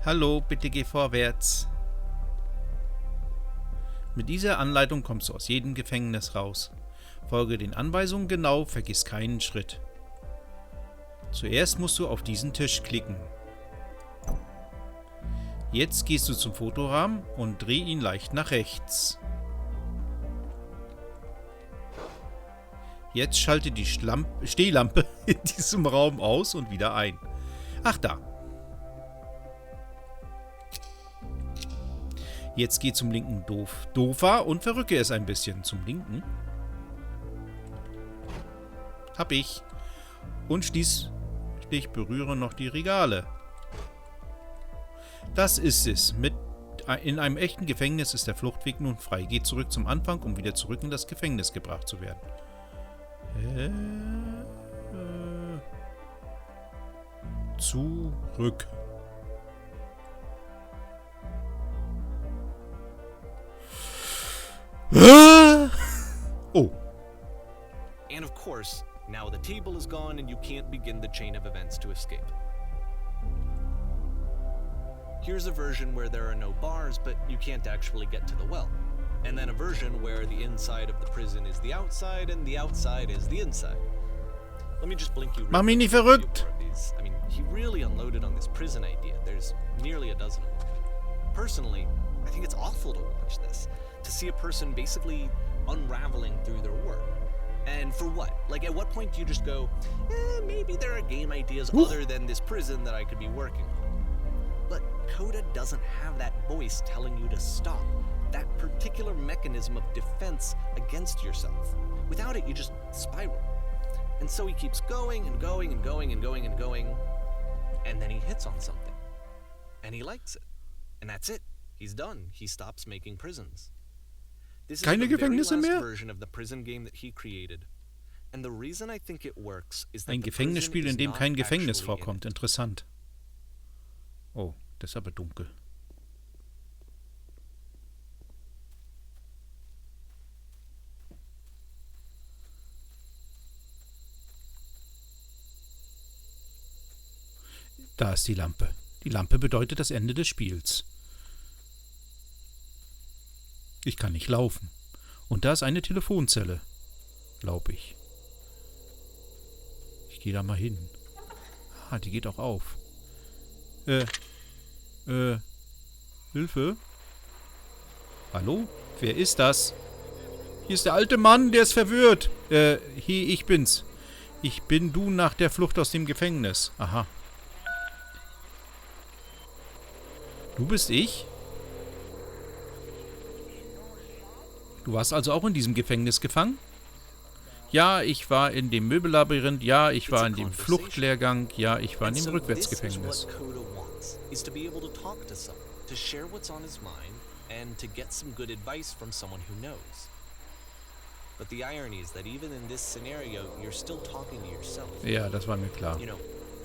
Hallo, bitte geh vorwärts. Mit dieser Anleitung kommst du aus jedem Gefängnis raus. Folge den Anweisungen genau, vergiss keinen Schritt. Zuerst musst du auf diesen Tisch klicken. Jetzt gehst du zum Fotorahmen und dreh ihn leicht nach rechts. Jetzt schalte die Stehlampe in diesem Raum aus und wieder ein. Ach da. Jetzt geh zum linken Dofa und verrücke es ein bisschen. Zum linken. Hab ich. Und schließlich berühre noch die Regale. Das ist es. In einem echten Gefängnis ist der Fluchtweg nun frei. Geh zurück zum Anfang, um wieder zurück in das Gefängnis gebracht zu werden. Zurück. Oh. And of course, now the table is gone and you can't begin the chain of events to escape. Here's a version where there are no bars, but you can't actually get to the well. And then a version where the inside of the prison is the outside and the outside is the inside. Let me just blink you. Mach mich nicht verrückt. I mean, he really unloaded on this prison idea. There's nearly a dozen of them. Personally, I think it's awful to watch this. To see a person basically unraveling through their work. And for what? Like, at what point do you just go, maybe there are game ideas other than this prison that I could be working on? But Coda doesn't have that voice telling you to stop. That particular mechanism of defense against yourself. Without it, you just spiral. And so he keeps going and going and going and going and going. And then he hits on something. And he likes it. And that's it. He's done. He stops making prisons. This is the very last version of the prison game that he created. And the reason I think it works is that ein Gefängnisspiel, in dem kein Gefängnis vorkommt. Interessant. Oh, das ist aber dunkel. Da ist die Lampe. Die Lampe bedeutet das Ende des Spiels. Ich kann nicht laufen. Und da ist eine Telefonzelle. Glaube ich. Ich gehe da mal hin. Ah, die geht auch auf. Hilfe? Hallo? Wer ist das? Hier ist der alte Mann, der ist verwirrt. Hier, ich bin's. Ich bin du nach der Flucht aus dem Gefängnis. Aha. Du bist ich? Du warst also auch in diesem Gefängnis gefangen? Ja, ich war in dem Möbellabyrinth. Ja, ich war in dem Fluchtlehrgang. Ja, ich war in dem Rückwärtsgefängnis. Ja, das war mir klar.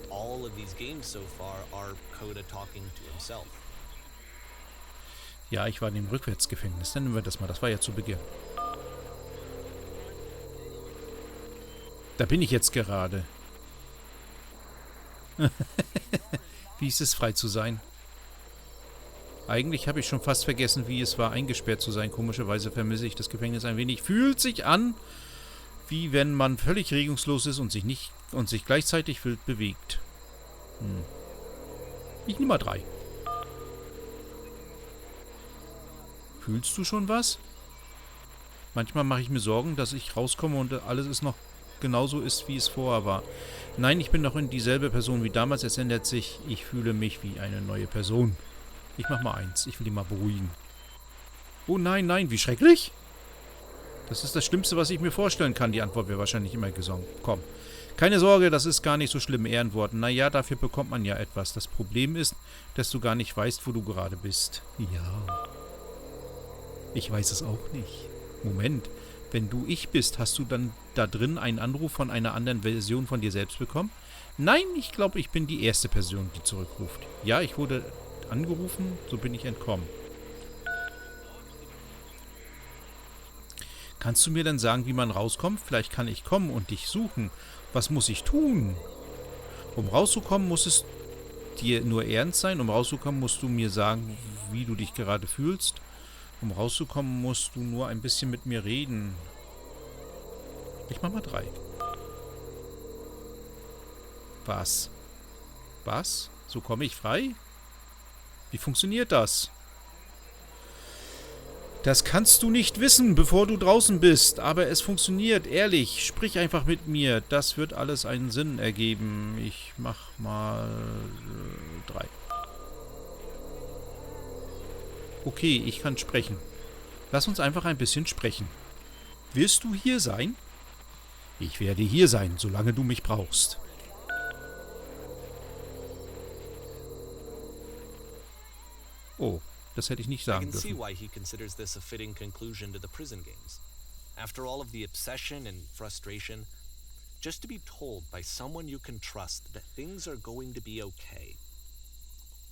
All of these games so far are Coda talking to himself. Ja, ich war in dem Rückwärtsgefängnis. Dann nennen wir das mal. Das war ja zu Beginn. Da bin ich jetzt gerade. Wie ist es, frei zu sein? Eigentlich habe ich schon fast vergessen, wie es war, eingesperrt zu sein. Komischerweise vermisse ich das Gefängnis ein wenig. Fühlt sich an, wie wenn man völlig regungslos ist und sich gleichzeitig wild bewegt. Ich nehme mal 3. Fühlst du schon was? Manchmal mache ich mir Sorgen, dass ich rauskomme und alles ist noch genauso ist, wie es vorher war. Nein, ich bin noch in dieselbe Person wie damals. Es ändert sich. Ich fühle mich wie eine neue Person. Ich mach mal 1. Ich will ihn mal beruhigen. Oh nein, nein, wie schrecklich. Das ist das Schlimmste, was ich mir vorstellen kann. Die Antwort wäre wahrscheinlich immer gesungen. Komm. Keine Sorge, das ist gar nicht so schlimm. Ehrenworten. Naja, dafür bekommt man ja etwas. Das Problem ist, dass du gar nicht weißt, wo du gerade bist. Ja. Ich weiß es auch nicht. Moment, wenn du ich bist, hast du dann da drin einen Anruf von einer anderen Version von dir selbst bekommen? Nein, ich glaube, ich bin die erste Person, die zurückruft. Ja, ich wurde angerufen, so bin ich entkommen. Kannst du mir dann sagen, wie man rauskommt? Vielleicht kann ich kommen und dich suchen. Was muss ich tun? Um rauszukommen, musstest dir nur ernst sein. Um rauszukommen, musst du mir sagen, wie du dich gerade fühlst. Um rauszukommen, musst du nur ein bisschen mit mir reden. Ich mach mal 3. Was? Was? So komme ich frei? Wie funktioniert das? Das kannst du nicht wissen, bevor du draußen bist. Aber es funktioniert. Ehrlich, sprich einfach mit mir. Das wird alles einen Sinn ergeben. Ich mach mal 3. Okay, ich kann sprechen. Lass uns einfach ein bisschen sprechen. Willst du hier sein? Ich werde hier sein, solange du mich brauchst. Oh, das hätte ich nicht I sagen can see dürfen. why he considers this a fitting conclusion to the prison games. After all of the obsession and frustration, just to be told by someone you can trust that things are going to be okay.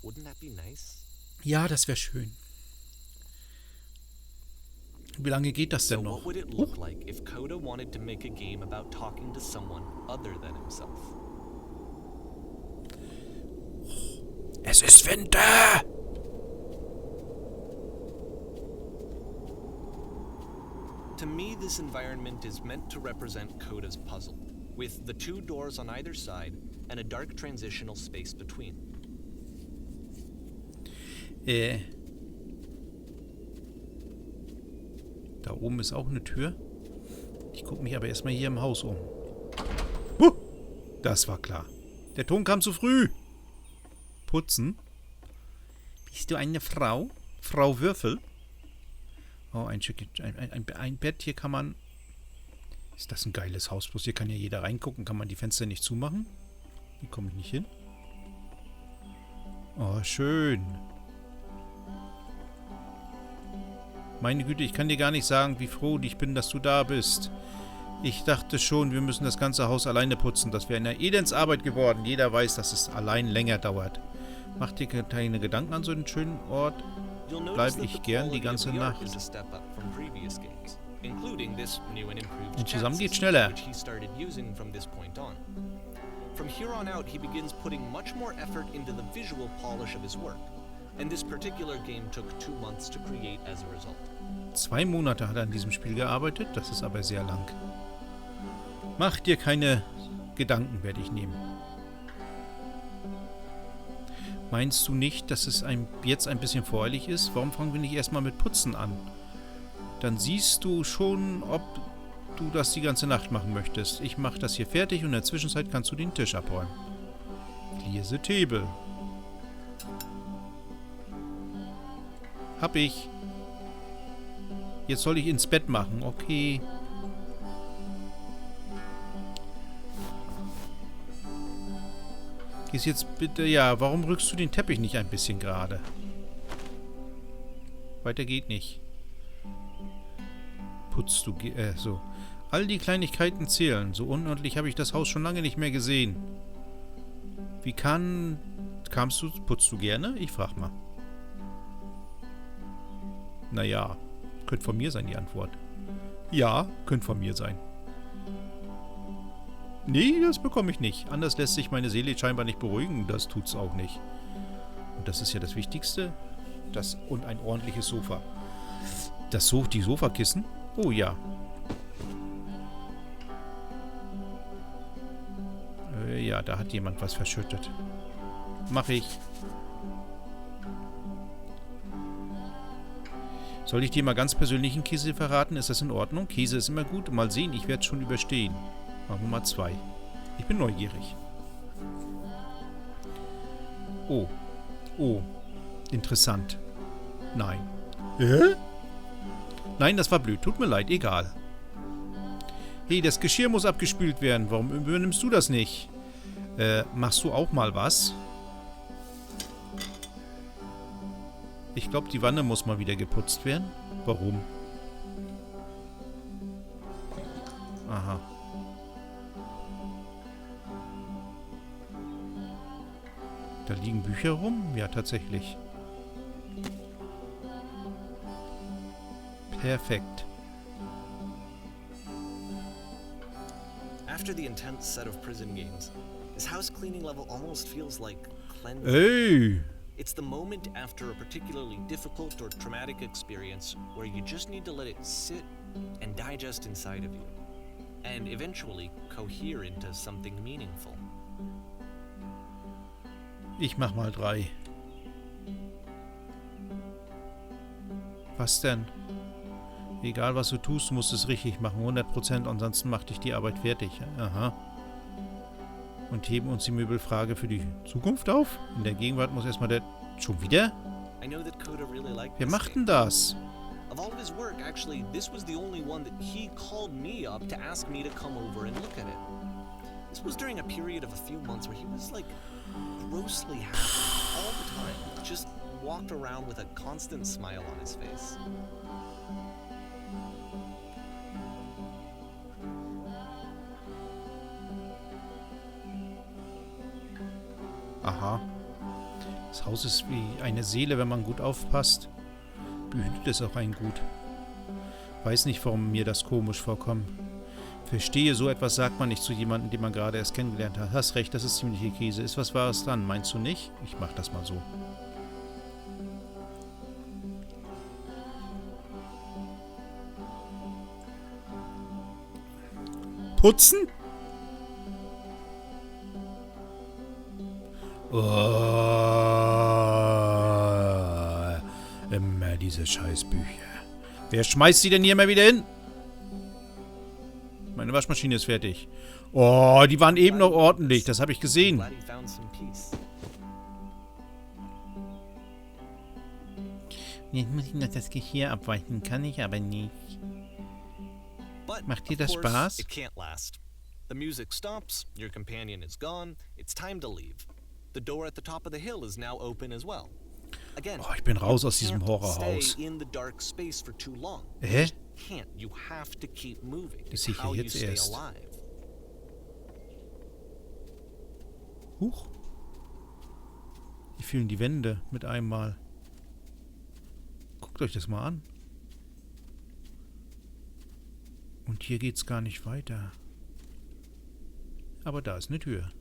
Wouldn't that be nice? Ja, das wäre schön. Wie lange geht das denn So noch? what would it look like if Coda wanted to make a game about talking to someone other than himself? Es ist Winter! To me, this environment is meant to represent Coda's puzzle, with the 2 doors on either side and a dark transitional space between. Da oben ist auch eine Tür. Ich gucke mich aber erstmal hier im Haus um. Das war klar. Der Ton kam zu früh. Putzen. Bist du eine Frau? Frau Würfel? Oh, ein Bett. Hier kann man... Ist das ein geiles Haus? Bloß hier kann ja jeder reingucken. Kann man die Fenster nicht zumachen? Hier komme ich nicht hin. Oh, schön. Meine Güte, ich kann dir gar nicht sagen, wie froh ich bin, dass du da bist. Ich dachte schon, wir müssen das ganze Haus alleine putzen. Das wäre eine Elendsarbeit geworden. Jeder weiß, dass es allein länger dauert. Mach dir keine Gedanken an so einen schönen Ort. Bleib ich gern die ganze Nacht. Und zusammen geht's schneller. From here on out, he begins putting much more effort into the visual polish of his work. And this particular game took 2 months to create as a result. 2 Monate hat er an diesem Spiel gearbeitet, das ist aber sehr lang. Mach dir keine Gedanken, werde ich nehmen. Meinst du nicht, dass es jetzt ein bisschen voreilig ist? Warum fangen wir nicht erstmal mit Putzen an? Dann siehst du schon, ob du das die ganze Nacht machen möchtest. Ich mache das hier fertig und in der Zwischenzeit kannst du den Tisch abräumen. Clear the table. Hab ich. Jetzt soll ich ins Bett machen. Okay. Gehst jetzt bitte... Ja, warum rückst du den Teppich nicht ein bisschen gerade? Weiter geht nicht. Putzt du... so. All die Kleinigkeiten zählen. So unordentlich habe ich das Haus schon lange nicht mehr gesehen. Wie kamst du... Putzt du gerne? Ich frag mal. Naja, könnte von mir sein, die Antwort. Ja, könnte von mir sein. Nee, das bekomme ich nicht. Anders lässt sich meine Seele scheinbar nicht beruhigen. Das tut's auch nicht. Und das ist ja das Wichtigste. Und ein ordentliches Sofa. Die Sofakissen? Oh ja. Ja, da hat jemand was verschüttet. Mach ich. Soll ich dir mal ganz persönlichen Käse verraten? Ist das in Ordnung? Käse ist immer gut. Mal sehen, ich werde es schon überstehen. Machen wir mal 2. Ich bin neugierig. Oh. Oh. Interessant. Nein. Nein, das war blöd. Tut mir leid. Egal. Hey, das Geschirr muss abgespült werden. Warum übernimmst du das nicht? Machst du auch mal was? Ich glaube, die Wanne muss mal wieder geputzt werden. Warum? Aha. Da liegen Bücher rum? Ja, tatsächlich. Perfekt. After the intense set of prison games, his house cleaning level almost feels like cleansing. Ey! It's the moment after a particularly difficult or traumatic experience where you just need to let it sit and digest inside of you, and eventually cohere into something meaningful. Ich mach mal 3. Was denn? Egal was du tust, du musst es richtig machen. 100%, ansonsten macht dich die Arbeit fertig. Aha. Und heben uns die Möbelfrage für die Zukunft auf? In der Gegenwart muss erstmal der... Schon wieder? Wer macht denn das? Of all of his work, actually, this was the only one that he called me up to ask me to come over and look at it. This was during a period of a few months where he was like grossly happy all the time. Just walked around with a constant smile on his face. Aha. Das Haus ist wie eine Seele, wenn man gut aufpasst. Behütet es auch einen gut. Weiß nicht, warum mir das komisch vorkommt. Verstehe, so etwas sagt man nicht zu jemandem, den man gerade erst kennengelernt hat. Hast recht, das ist ziemliche Käse. Ist was Wahres dran, meinst du nicht? Ich mach das mal so. Putzen? Oh, immer diese Scheißbücher. Wer schmeißt sie denn hier mal wieder hin? Meine Waschmaschine ist fertig. Oh, die waren eben noch ordentlich. Das habe ich gesehen. Jetzt muss ich noch das Geschirr abweichen. Kann ich aber nicht. Macht dir das Spaß? The music stops, your companion is gone, it's time to leave. The door at the top of the hill is now open as well. Again, oh, ich bin raus aus diesem Horrorhaus. Hä? Das sehe ich ja jetzt erst. Huch. Wie fühlen die Wände mit einmal? Guckt euch das mal an. Und hier geht's gar nicht weiter. Aber da ist eine Tür.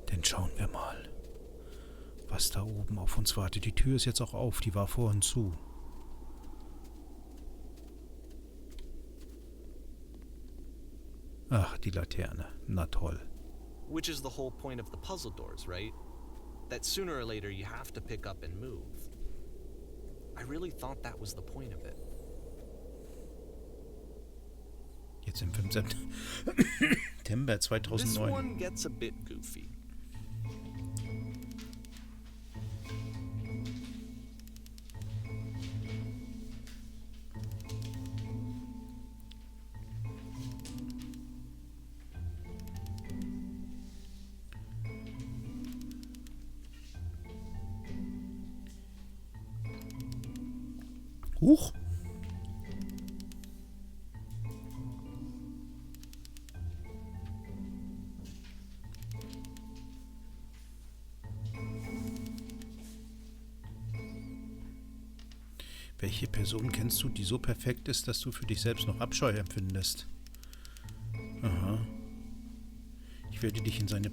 Dann schauen wir mal, was da oben auf uns wartet. Die Tür ist jetzt auch auf, die war vorhin zu. Ach, die Laterne. Na toll. Which is the whole point of the puzzle doors, right? That sooner or later you have to pick up and move. I really thought that was the point of it. Jetzt im 5. September 2009. This one gets a bit goofy. Huch. Welche Person kennst du, die so perfekt ist, dass du für dich selbst noch Abscheu empfindest? Aha. Ich werde dich in seine...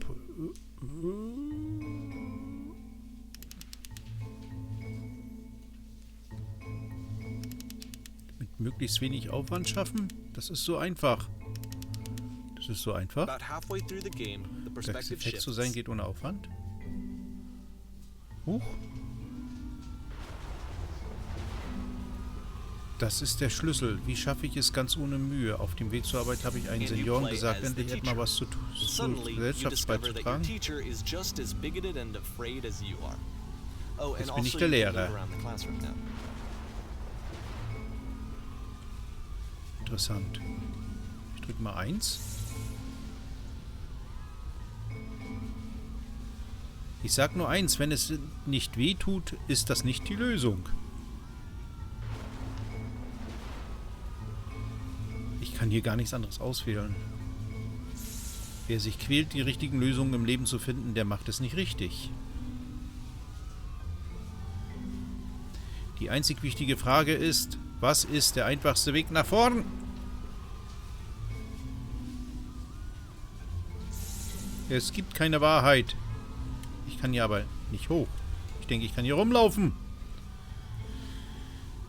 Mit möglichst wenig Aufwand schaffen? Das ist so einfach. Das ist so einfach. Perfekt zu sein geht ohne Aufwand. Huch. Das ist der Schlüssel. Wie schaffe ich es ganz ohne Mühe? Auf dem Weg zur Arbeit habe ich einen Senioren gesagt, endlich etwas was zur Gesellschaft beizutragen. Jetzt bin ich der Lehrer. Interessant. Ich drücke mal 1. Ich sag nur eins, wenn es nicht weh tut, ist das nicht die Lösung. Ich kann hier gar nichts anderes auswählen. Wer sich quält, die richtigen Lösungen im Leben zu finden, der macht es nicht richtig. Die einzig wichtige Frage ist, was ist der einfachste Weg nach vorn? Es gibt keine Wahrheit. Ich kann hier aber nicht hoch. Ich denke, ich kann hier rumlaufen.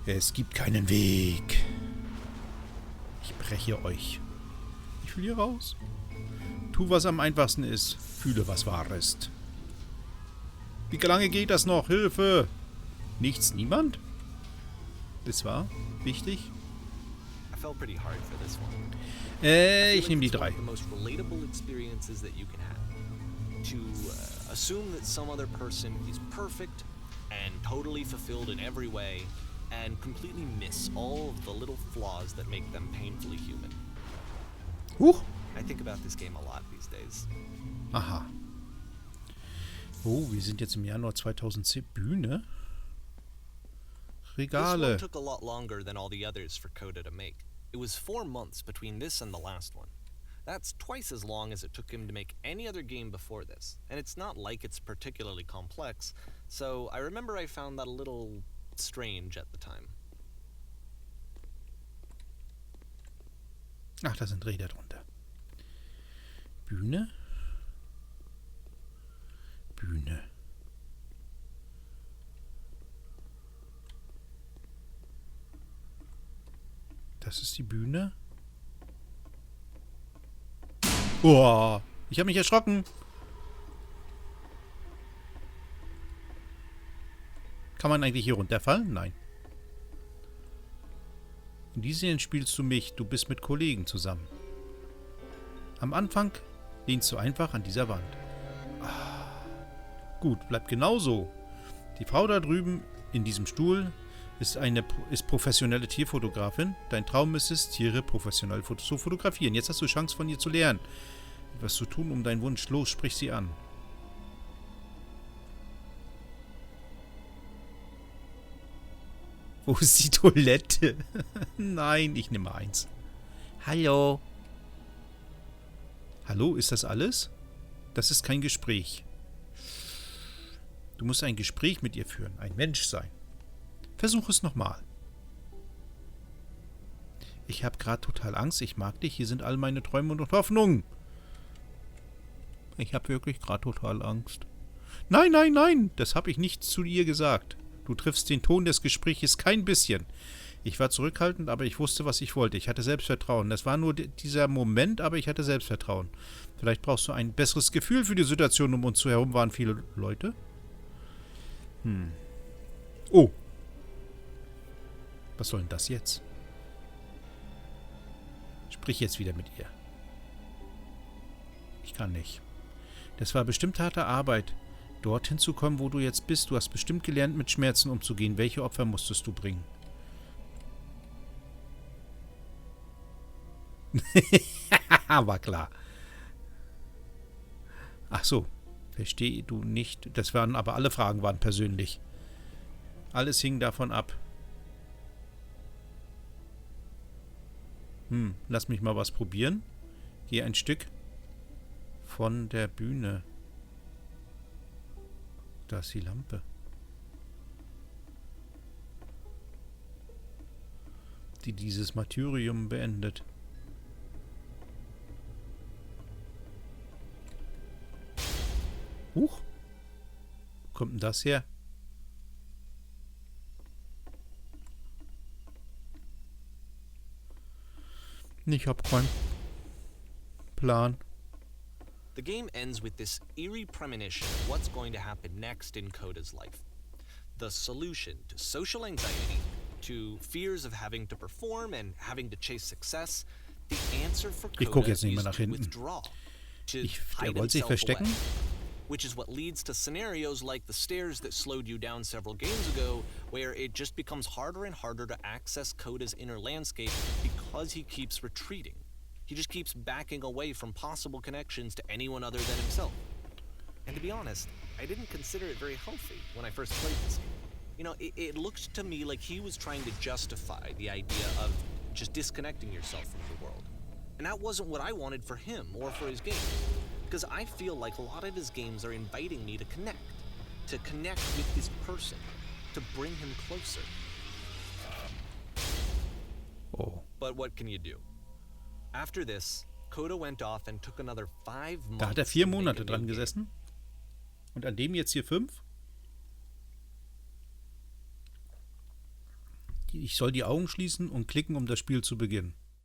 Es gibt keinen Weg. Ich breche euch. Ich will hier raus. Tu, was am einfachsten ist. Fühle, was wahr ist. Wie lange geht das noch? Hilfe! Nichts, niemand? Das war wichtig. I felt pretty hard for this one. Ich nehme die 3. The most relatable experiences that you can have. To assume that some other person is perfect and totally fulfilled in every way and completely miss all of the little flaws that make them painfully human. Huch! I think about this game a lot these days. Aha. Oh, wir sind jetzt im Januar 2010. Bühne? This Regale. one took a lot longer than all the others for Coda to make. It was 4 months between this and the last one. That's twice as long as it took him to make any other game before this, and it's not like it's particularly complex, so I remember I found that a little strange at the time. Ach, da sind Räder drunter. Bühne? Bühne. Das ist die Bühne. Oh, ich habe mich erschrocken. Kann man eigentlich hier runterfallen? Nein. In diesem Jahr spielst du mich. Du bist mit Kollegen zusammen. Am Anfang lehnst du einfach an dieser Wand. Gut, bleibt genauso. Die Frau da drüben in diesem Stuhl ist professionelle Tierfotografin. Dein Traum ist es, Tiere professionell zu fotografieren. Jetzt hast du Chance, von ihr zu lernen. Etwas zu tun, um deinen Wunsch. Los, sprich sie an. Wo ist die Toilette? Nein, ich nehme 1. Hallo. Hallo, ist das alles? Das ist kein Gespräch. Du musst ein Gespräch mit ihr führen, ein Mensch sein. Versuch es nochmal. Ich habe gerade total Angst, ich mag dich, hier sind all meine Träume und Hoffnungen. Ich habe wirklich gerade total Angst. Nein, nein, nein, das habe ich nicht zu ihr gesagt. Du triffst den Ton des Gespräches kein bisschen. Ich war zurückhaltend, aber ich wusste, was ich wollte. Ich hatte Selbstvertrauen. Das war nur dieser Moment, aber ich hatte Selbstvertrauen. Vielleicht brauchst du ein besseres Gefühl für die Situation. Um uns herum waren viele Leute. Oh. Was soll denn das jetzt? Sprich jetzt wieder mit ihr. Ich kann nicht. Das war bestimmt harte Arbeit, dorthin zu kommen, wo du jetzt bist. Du hast bestimmt gelernt, mit Schmerzen umzugehen. Welche Opfer musstest du bringen? War klar. Ach so. Verstehe du nicht. Das waren aber alle Fragen waren persönlich. Alles hing davon ab. Lass mich mal was probieren. Geh ein Stück von der Bühne. Da ist die Lampe. Die dieses Martyrium beendet. Huch. Wo kommt denn das her? Ich hab keinen Plan. The game ends with this eerie premonition of what's going to happen next in Coda's life. The solution to social anxiety, to fears of having to perform and having to chase success, the answer for Coda is to withdraw, to hide himself away. Which is what leads to scenarios like the stairs that slowed you down several games ago, where it just becomes harder and harder to access Coda's inner landscape because he keeps retreating. He just keeps backing away from possible connections to anyone other than himself. And to be honest, I didn't consider it very healthy when I first played this game. You know, it looked to me like he was trying to justify the idea of just disconnecting yourself from the world. And that wasn't what I wanted for him or for his games. Because I feel like a lot of his games are inviting me to connect with this person, to bring him closer. Oh. But what can you do? After this, Coda went off and took another 5 months. Da hat er 4 to make a Monate new dran game. gesessen. Und an dem jetzt hier 5. Ich soll die Augen schließen und klicken, um das Spiel zu beginnen.